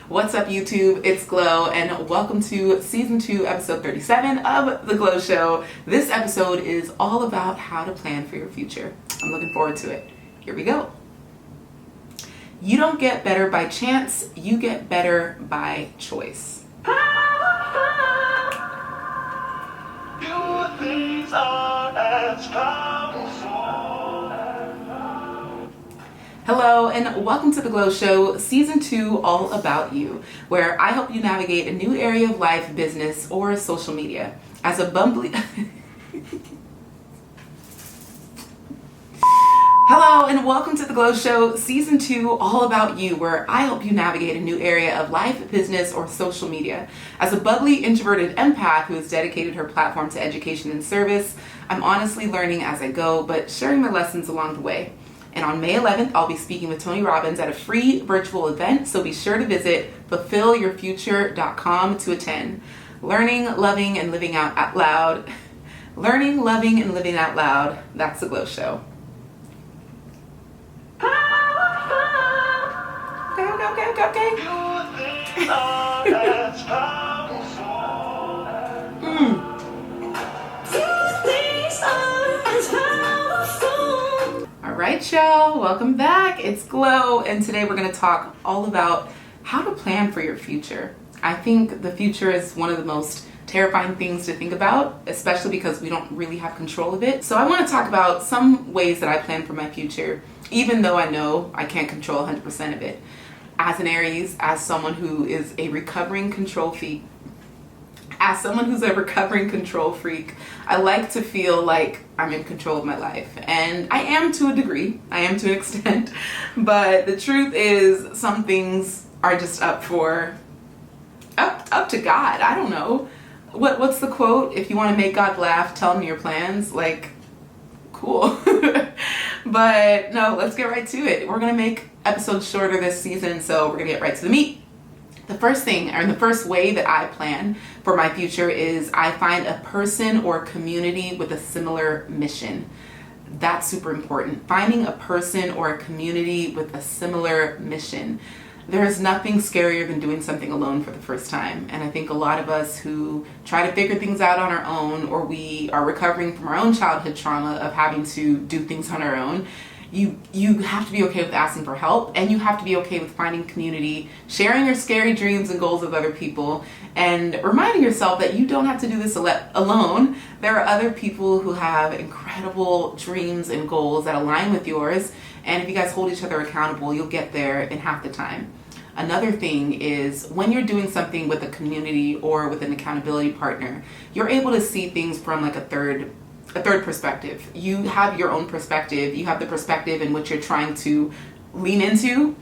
What's up, YouTube? It's Glo, and welcome to Season 2, Episode 37 of The Glo Show. This episode is all about how to plan for your future. I'm looking forward to it. Here we go. You don't get better by chance, you get better by choice. Your things are as powerful. Hello, and welcome to The Glo Show, Season 2, all about you, where I help you navigate a new area of life, business, or social media. As a bumbly... Hello, and welcome to The Glo Show, Season 2, all about you, where I help you navigate a new area of life, business, or social media. As a bubbly, introverted empath who has dedicated her platform to education and service, I'm honestly learning as I go, but sharing my lessons along the way. And on May 11th, I'll be speaking with Tony Robbins at a free virtual event, so be sure to visit fulfillyourfuture.com to attend. Learning, loving, and living out loud. Learning, loving, and living out loud. That's The Glo Show. Okay. Your things are as powerful. Your things are as powerful. All right, y'all, welcome back. It's Glo, and today we're going to talk all about how to plan for your future. I think the future is one of the most terrifying things to think about, especially because we don't really have control of it. So I want to talk about some ways that I plan for my future, even though I know I can't control 100% of it. As an Aries, as someone who is a recovering control freak, I like to feel like I'm in control of my life. And I am to a degree, I am to an extent, but the truth is some things are just up to God. I don't know. What's the quote? If you want to make God laugh, tell him your plans. Like, cool. But no, let's get right to it. We're going to make episodes shorter this season, so we're going to get right to the meat. The first way that I plan for my future is I find a person or community with a similar mission. That's super important. Finding a person or a community with a similar mission. There is nothing scarier than doing something alone for the first time. And I think a lot of us who try to figure things out on our own, or we are recovering from our own childhood trauma of having to do things on our own, you have to be okay with asking for help, and you have to be okay with finding community, sharing your scary dreams and goals with other people, and reminding yourself that you don't have to do this alone. There are other people who have incredible dreams and goals that align with yours, and if you guys hold each other accountable, you'll get there in half the time. Another thing is when you're doing something with a community or with an accountability partner, you're able to see things from like a third perspective. You have your own perspective. You have the perspective in which you're trying to lean into.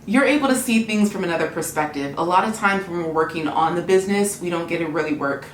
You're able to see things from another perspective. A lot of times when we're working on the business, we don't get to really work.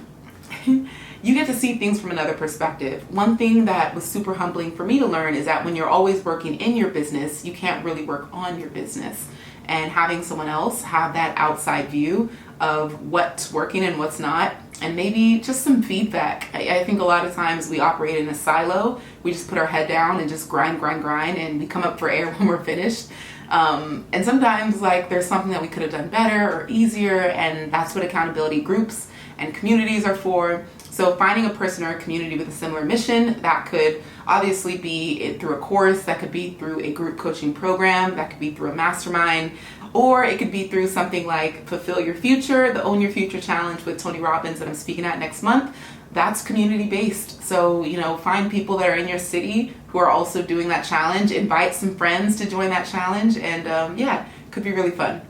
You get to see things from another perspective. One thing that was super humbling for me to learn is that when you're always working in your business, you can't really work on your business. And having someone else have that outside view of what's working and what's not, and maybe just some feedback. I think a lot of times we operate in a silo. We just put our head down and just grind, and we come up for air when we're finished. And sometimes there's something that we could have done better or easier, and that's what accountability groups and communities are for. So finding a person or a community with a similar mission, that could obviously be through a course, that could be through a group coaching program, that could be through a mastermind, or it could be through something like Fulfill Your Future, the Own Your Future Challenge with Tony Robbins that I'm speaking at next month. That's community based. So, find people that are in your city who are also doing that challenge, invite some friends to join that challenge, and it could be really fun.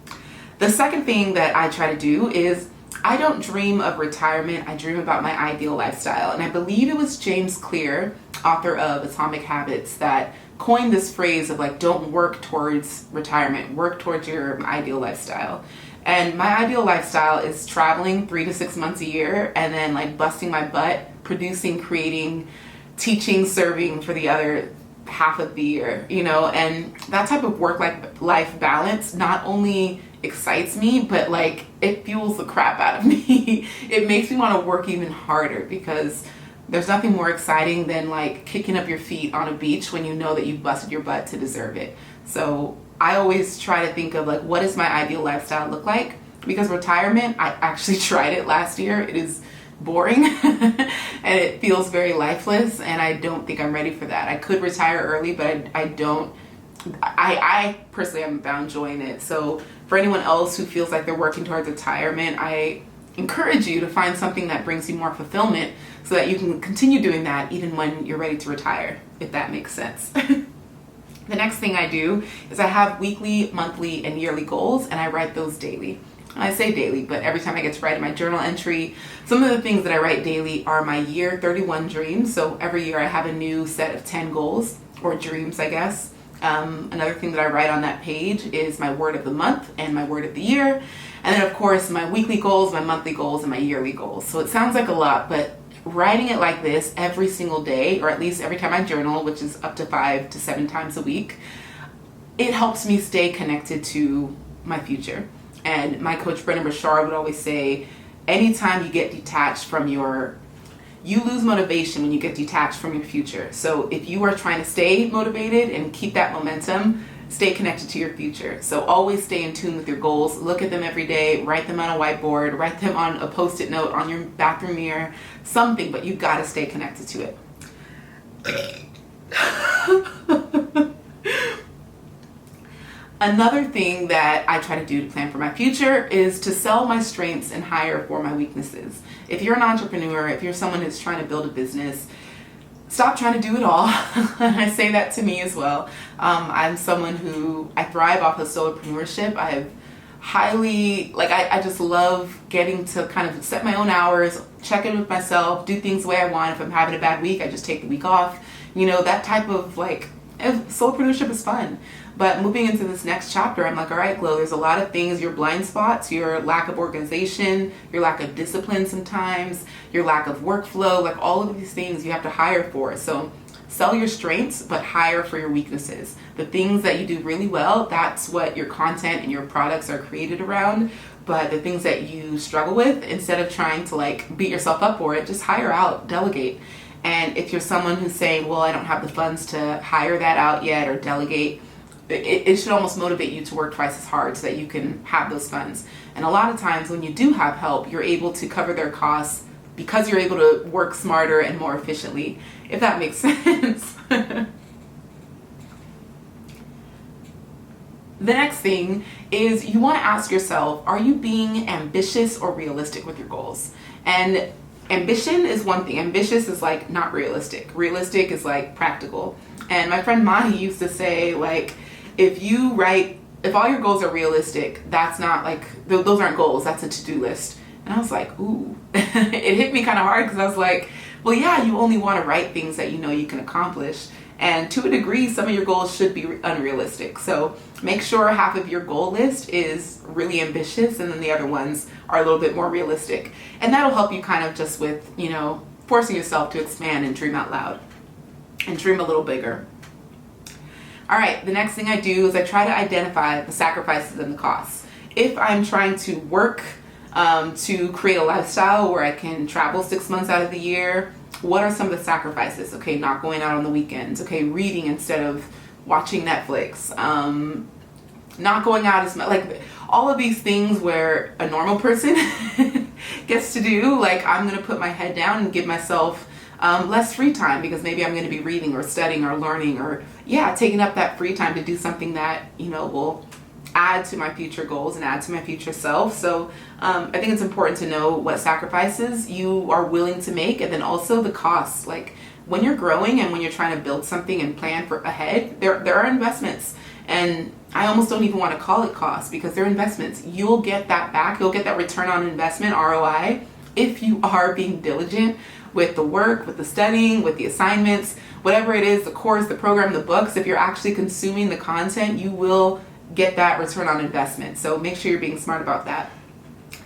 The second thing that I try to do is I don't dream of retirement, I dream about my ideal lifestyle. And I believe it was James Clear, author of Atomic Habits, that coined this phrase of don't work towards retirement, work towards your ideal lifestyle. And my ideal lifestyle is traveling 3 to 6 months a year and then busting my butt, producing, creating, teaching, serving for the other half of the year, and that type of work-life balance not only excites me, but it fuels the crap out of me. It makes me want to work even harder because there's nothing more exciting than kicking up your feet on a beach when you know that you busted your butt to deserve it. So I always try to think of like, what does my ideal lifestyle look like? Because retirement, I actually tried it last year. It is boring and it feels very lifeless, and I don't think I'm ready for that. I could retire early, but I personally haven't found joy in it. So for anyone else who feels like they're working towards retirement, I encourage you to find something that brings you more fulfillment so that you can continue doing that even when you're ready to retire, if that makes sense. The next thing I do is I have weekly, monthly, and yearly goals, and I write those daily. I say daily, but every time I get to write in my journal entry, some of the things that I write daily are my year 31 dreams. So every year I have a new set of 10 goals, or dreams, I guess. Another thing that I write on that page is my word of the month and my word of the year. And then of course my weekly goals, my monthly goals, and my yearly goals. So it sounds like a lot, but writing it like this every single day, or at least every time I journal, which is up to 5 to 7 times a week, it helps me stay connected to my future. And my coach Brendan Bashar would always say, anytime you get detached from you lose motivation when you get detached from your future. So if you are trying to stay motivated and keep that momentum, stay connected to your future. So always stay in tune with your goals. Look at them every day. Write them on a whiteboard. Write them on a Post-it note on your bathroom mirror. Something, but you've got to stay connected to it. Another thing that I try to do to plan for my future is to sell my strengths and hire for my weaknesses. If you're an entrepreneur, if you're someone who's trying to build a business, stop trying to do it all. And I say that to me as well. I'm someone who, I thrive off of solopreneurship. I just love getting to kind of set my own hours, check in with myself, do things the way I want. If I'm having a bad week, I just take the week off. That type of solopreneurship is fun. But moving into this next chapter, I'm like, all right, Glo, there's a lot of things, your blind spots, your lack of organization, your lack of discipline sometimes, your lack of workflow, like all of these things you have to hire for. So sell your strengths, but hire for your weaknesses. The things that you do really well, that's what your content and your products are created around. But the things that you struggle with, instead of trying to beat yourself up for it, just hire out, delegate. And if you're someone who's saying, well, I don't have the funds to hire that out yet or delegate, it should almost motivate you to work twice as hard so that you can have those funds. And a lot of times when you do have help, you're able to cover their costs because you're able to work smarter and more efficiently, if that makes sense. The next thing is you want to ask yourself, are you being ambitious or realistic with your goals? And ambition is one thing. Ambitious is not realistic. Realistic is practical. And my friend Mahi used to say, if all your goals are realistic, that's not those aren't goals, that's a to-do list. And I was like, ooh, it hit me kind of hard because I was like, well, yeah, you only want to write things that you know you can accomplish. And to a degree, some of your goals should be unrealistic. So make sure half of your goal list is really ambitious and then the other ones are a little bit more realistic. And that'll help you kind of just with, forcing yourself to expand and dream out loud and dream a little bigger. All right, the next thing I do is I try to identify the sacrifices and the costs. If I'm trying to work to create a lifestyle where I can travel 6 months out of the year, what are some of the sacrifices? Okay, not going out on the weekends. Okay, reading instead of watching Netflix. Not going out as much. All of these things where a normal person gets to do. I'm going to put my head down and give myself less free time because maybe I'm going to be reading or studying or learning or taking up that free time to do something that will add to my future goals and add to my future self. So I think it's important to know what sacrifices you are willing to make, and then also the costs. When you're growing and when you're trying to build something and plan for ahead, there are investments, and I almost don't even want to call it costs because they're investments. You'll get that back. You'll get that return on investment, ROI, if you are being diligent with the work, with the studying, with the assignments, whatever it is, the course, the program, the books. If you're actually consuming the content, you will get that return on investment. So make sure you're being smart about that.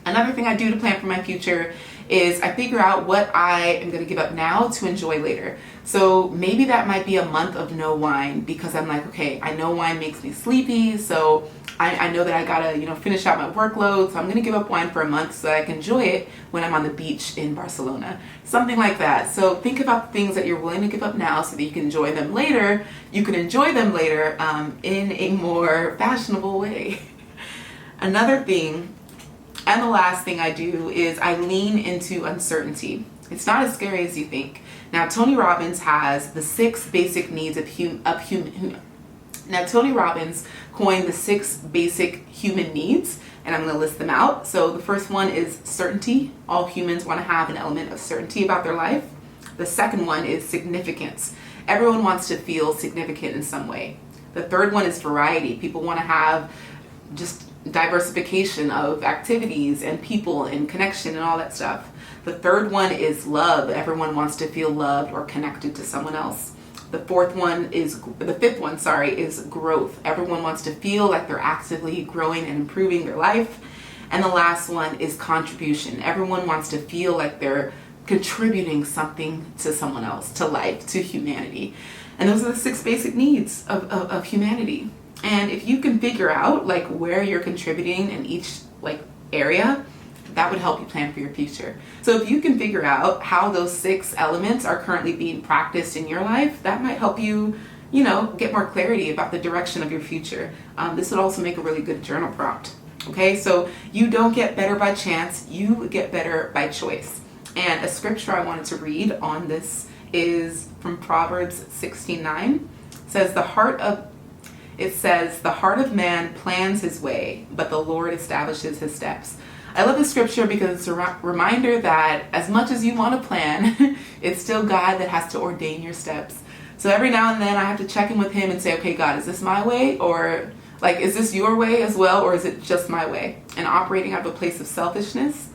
Another thing I do to plan for my future is I figure out what I am going to give up now to enjoy later. So maybe that might be a month of no wine because I'm like, okay, I know wine makes me sleepy, so I know that I gotta, finish out my workload, so I'm gonna give up wine for a month so that I can enjoy it when I'm on the beach in Barcelona. Something like that. So think about the things that you're willing to give up now so that you can enjoy them later. You can enjoy them later in a more fashionable way. Another thing, and the last thing I do, is I lean into uncertainty. It's not as scary as you think. Now, Tony Robbins has the 6 basic needs of human. Now, Tony Robbins coined the 6 basic human needs, and I'm going to list them out. So the first one is certainty. All humans want to have an element of certainty about their life. The second one is significance. Everyone wants to feel significant in some way. The third one is variety. People want to have just diversification of activities and people and connection and all that stuff. The third one is love. Everyone wants to feel loved or connected to someone else. The fifth one, is growth. Everyone wants to feel like they're actively growing and improving their life. And the last one is contribution. Everyone wants to feel like they're contributing something to someone else, to life, to humanity. And those are the 6 basic needs of humanity. And if you can figure out like where you're contributing in each like area, that would help you plan for your future. So if you can figure out how those 6 elements are currently being practiced in your life, that might help you, get more clarity about the direction of your future. This would also make a really good journal prompt. Okay, so you don't get better by chance, you get better by choice. And a scripture I wanted to read on this is from Proverbs 16:9. It says, the heart of man plans his way, but the Lord establishes his steps. I love this scripture because it's a reminder that as much as you want to plan, it's still God that has to ordain your steps. So every now and then I have to check in with him and say, okay, God, is this my way? Or like, is this your way as well? Or is it just my way? And operating out of a place of selfishness,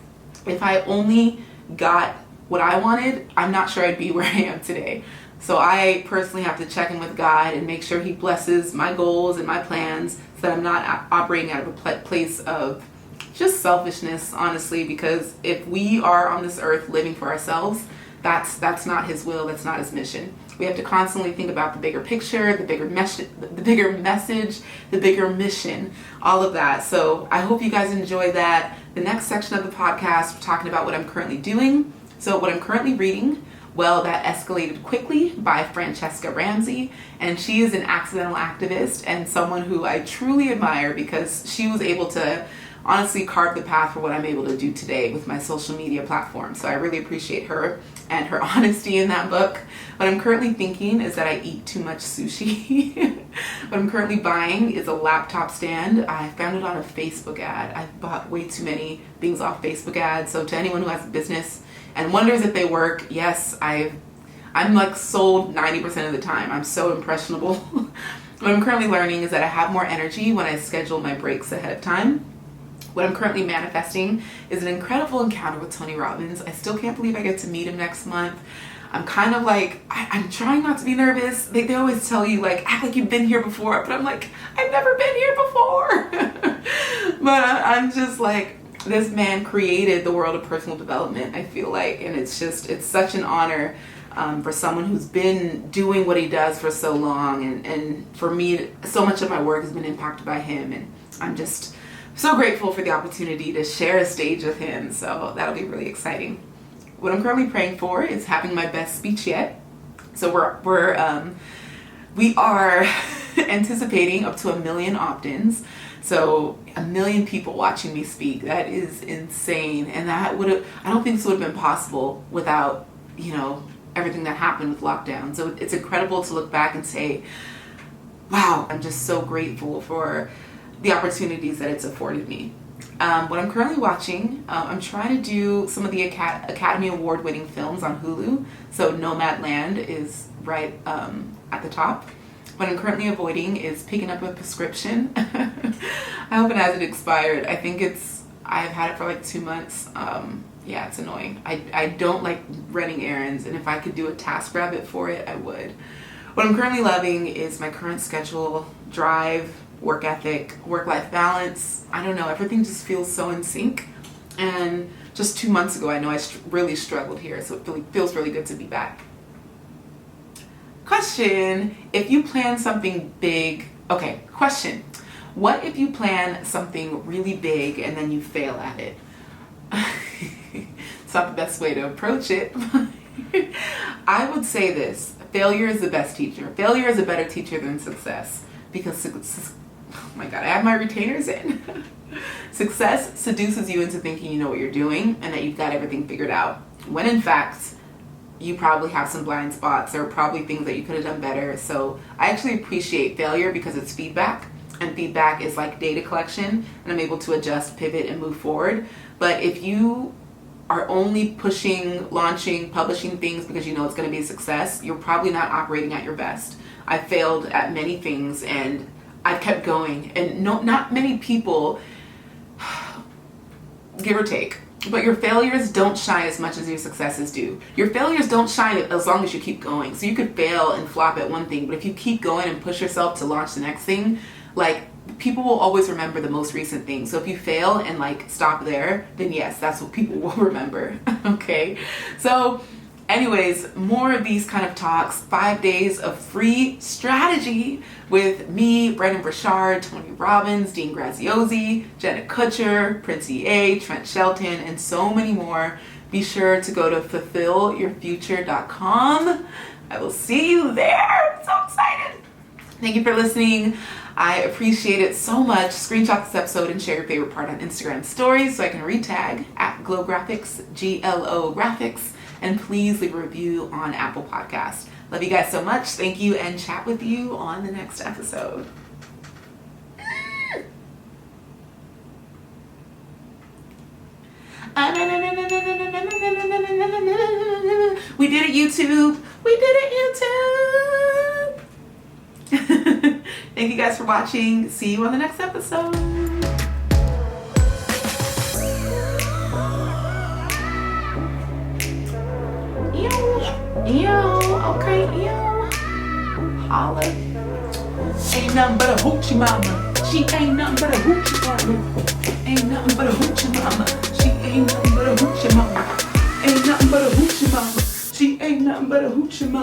if I only got what I wanted, I'm not sure I'd be where I am today. So I personally have to check in with God and make sure he blesses my goals and my plans so that I'm not operating out of a place of just selfishness, honestly, because if we are on this earth living for ourselves, that's not his will, that's not his mission. We have to constantly think about the bigger picture, the bigger message, the bigger mission, all of that. So I hope you guys enjoy that. The next section of the podcast, we're talking about what I'm currently doing. So what I'm currently reading, Well, That Escalated Quickly by Francesca Ramsey, and she is an accidental activist and someone who I truly admire because she was able to honestly carve the path for what I'm able to do today with my social media platform. So I really appreciate her and her honesty in that book. What I'm currently thinking is that I eat too much sushi. What I'm currently buying is a laptop stand. I found it on a Facebook ad. I've bought way too many things off Facebook ads. So to anyone who has a business and wonders if they work, yes, I'm like sold 90% of the time. I'm so impressionable. What I'm currently learning is that I have more energy when I schedule my breaks ahead of time. What I'm currently manifesting is an incredible encounter with Tony Robbins. I still can't believe I get to meet him next month. I'm kind of like, I'm trying not to be nervous. They always tell you like, act like you've been here before. But I'm like, I've never been here before. But I'm just like, this man created the world of personal development, I feel like. And it's such an honor for someone who's been doing what he does for so long. And for me, so much of my work has been impacted by him. And I'm just so grateful for the opportunity to share a stage with him. So that'll be really exciting. What I'm currently praying for is having my best speech yet. So we are anticipating up to 1 million opt-ins. So 1 million people watching me speak. That is insane. And I don't think this would have been possible without, everything that happened with lockdown. So it's incredible to look back and say, wow, I'm just so grateful for the opportunities that it's afforded me. What I'm currently watching, I'm trying to do some of the Academy Award winning films on Hulu. So Nomadland is right at the top. What I'm currently avoiding is picking up a prescription. I hope it hasn't expired. I think I've had it for like 2 months. Yeah, it's annoying. I don't like running errands, and if I could do a task rabbit for it, I would. What I'm currently loving is my current schedule, drive, work ethic, work-life balance. I don't know, everything just feels so in sync. And just 2 months ago, I know I really struggled here, so it feels really good to be back. Question, if you plan something big, okay, question. What if you plan something really big and then you fail at it? It's not the best way to approach it. I would say this: failure is the best teacher. Failure is a better teacher than success, because oh my god, I have my retainers in. Success seduces you into thinking you know what you're doing and that you've got everything figured out, when in fact you probably have some blind spots. There are probably things that you could have done better. So I actually appreciate failure because it's feedback, and feedback is like data collection, and I'm able to adjust, pivot, and move forward. But if you are only pushing, launching, publishing things because you know it's going to be a success, you're probably not operating at your best. I failed at many things and I've kept going, and not many people, give or take, but your failures don't shine as much as your successes do. Your failures don't shine as long as you keep going. So you could fail and flop at one thing, but if you keep going and push yourself to launch the next thing, like, people will always remember the most recent thing. So if you fail and like stop there, then yes, that's what people will remember. Okay, so anyways, more of these kind of talks, 5 days of free strategy with me, Brendan Burchard, Tony Robbins, Dean Graziosi, Jenna Kutcher, Prince EA, Trent Shelton, and so many more. Be sure to go to fulfillyourfuture.com. I will see you there. I'm so excited. Thank you for listening. I appreciate it so much. Screenshot this episode and share your favorite part on Instagram stories so I can retag at Glo Graphics, GLO Graphics, and please leave a review on Apple Podcast. Love you guys so much. Thank you, and chat with you on the next episode. We did it, YouTube. We did it, YouTube. Thank you guys for watching. See you on the next episode. Ew, okay, ew. Holla. Ain't nothing but a hoochie mama. She ain't nothing but a hoochie mama. Ain't nothing but a hoochie mama. She ain't nothing but a hoochie mama. Ain't nothing but a hoochie mama. She ain't nothing but a hoochie mama.